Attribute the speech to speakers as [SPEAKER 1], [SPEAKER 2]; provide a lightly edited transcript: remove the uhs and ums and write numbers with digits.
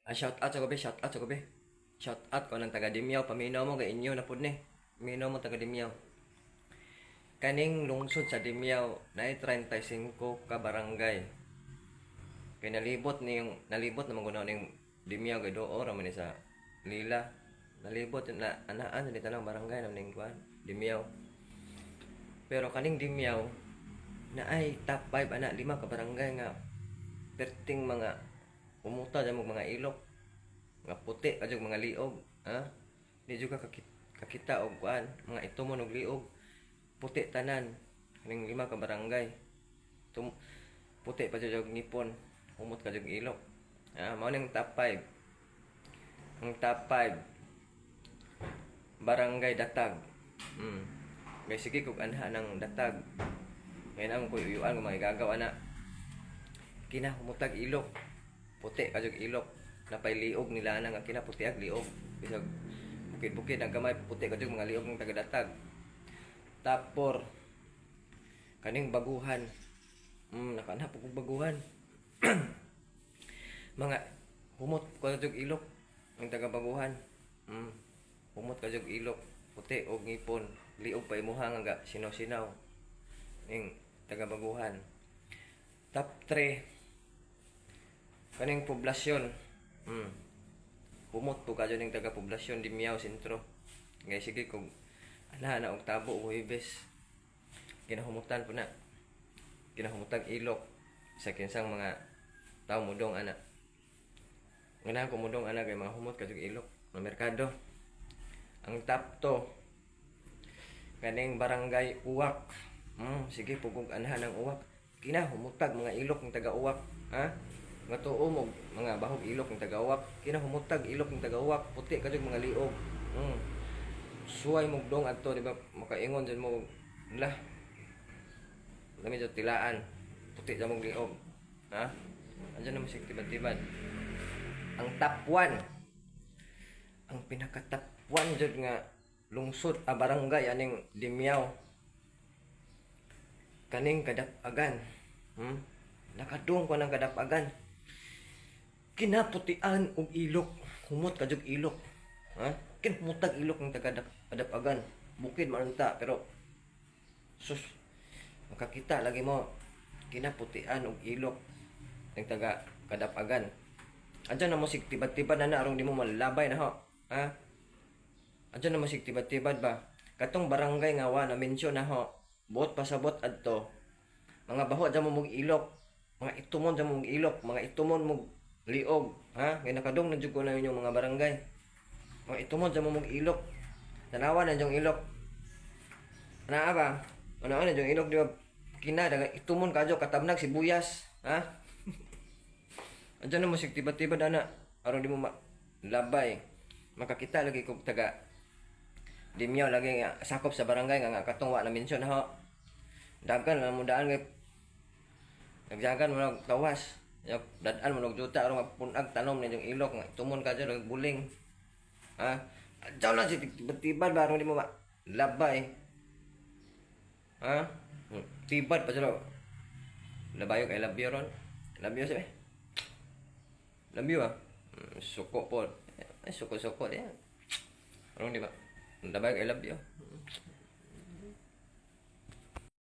[SPEAKER 1] Shout out sa gabi, shout out sa gabi. Shout out ko ng taga Dimyaw, paminaw mo kay inyo na pud ni. Paminaw mo taga Dimyaw. Kaning lungsod sa Dimyaw na 35 ka barangay. Kay nalibot na magunaw ning Dimyaw kay doo ra man ni sa Lila. Nalibot na anaan ni tanang barangay na ning kuan, Dimyaw. Pero kaning Dimyaw na ay top 5 ana 5 ka barangay nga perting mga umuta dyan mga ilok mga puti kadyo mga liog ha di jud ka kakita og kuan mga itumon og liog puti tanan ning 5 ka barangay puti pa jud og ngipon umot kadyo ilok mao ning top 5 ang top 5 barangay Datag may sige kog anha ng Datag ngayon ang kuyuyuan kung mga igagawa na kinahumutag ilok puti kajog ilok napay liog nila nga kinaputi ag liog bisag bukid-bukid ang gamay puti kajog mga liog ng taga-Datag tapor kaning Baguhan nakaanap og Baguhan mga humot kajog ilok ng taga-Baguhan humot kajog ilok puti og ngipon liog pa imuha nga sinaw-sinaw ning taga-Baguhan top 3 kaning poblasyon pumot po kadyo ning taga poblasyon Dimyaw sentro ngay sige kung ana og tabo o huwebes kinahumutan po na kinahumutag ilok sa kinsang mga tao mudong ana ngana ko mudong ana kay mga humot kadyo ilok ng merkado ang top 2 kaning barangay Uwak sige pugog anha ng Uwak kinahumutag mga ilok ng taga Uwak ha nga tuo mo mga bahog ilok ng tagawak kinahumutag ilok ng tagawak puti kadyo mga liog suway mo dong adto di ba makaingon dyan mo lah lami jud tilaan puti jud mong liog ha andiyan na masig tibad-tibad ang top 1 ang pinaka top 1 jud nga lungsod barangay aning Dimyaw kaning Kadapagan nakadung ko ng Kadapagan kinaputian og ilok humot kadjog ilok ha kinhumutag ilok ng taga-Kadapagan bukid man ta pero sus makakita lagi mo kinaputian og ilok ng taga-Kadapagan adyan na mo sig tibad-tibad na arong di mo malabay na ho ha adyan na mo sig tibad-tibad ba katong barangay nga wa na mention na ho buot pasabot adto mga baho adyan mo mog ilok mga itumon adyan mo mog ilok mga itumon mog liog ha kay nakadong na jud ko na inyong mga barangay mga itumon sa mong ilok tanawa na yung ilok ana ba ano yung ilok di ba kina daga itumon kadyo katabnag sibuyas ha andiyan na mo sig tiba-tiba ana aron di mo labay makakita lagi kog taga Dimyaw lagi nga sakop sa barangay nga katong wa na mention ha dagan na mo daan nga nagjagan mo tawas dadaan mo juta aron mapunag tanom ni yung ilok nga tumon ka dyan buling ha adyaw lang si tibad ba aron di mo labay ha tibad pa dyan labayo kay labyo ron labyo sabi labyo suko po ay suko-suko yan aron di ba labayo kay labyo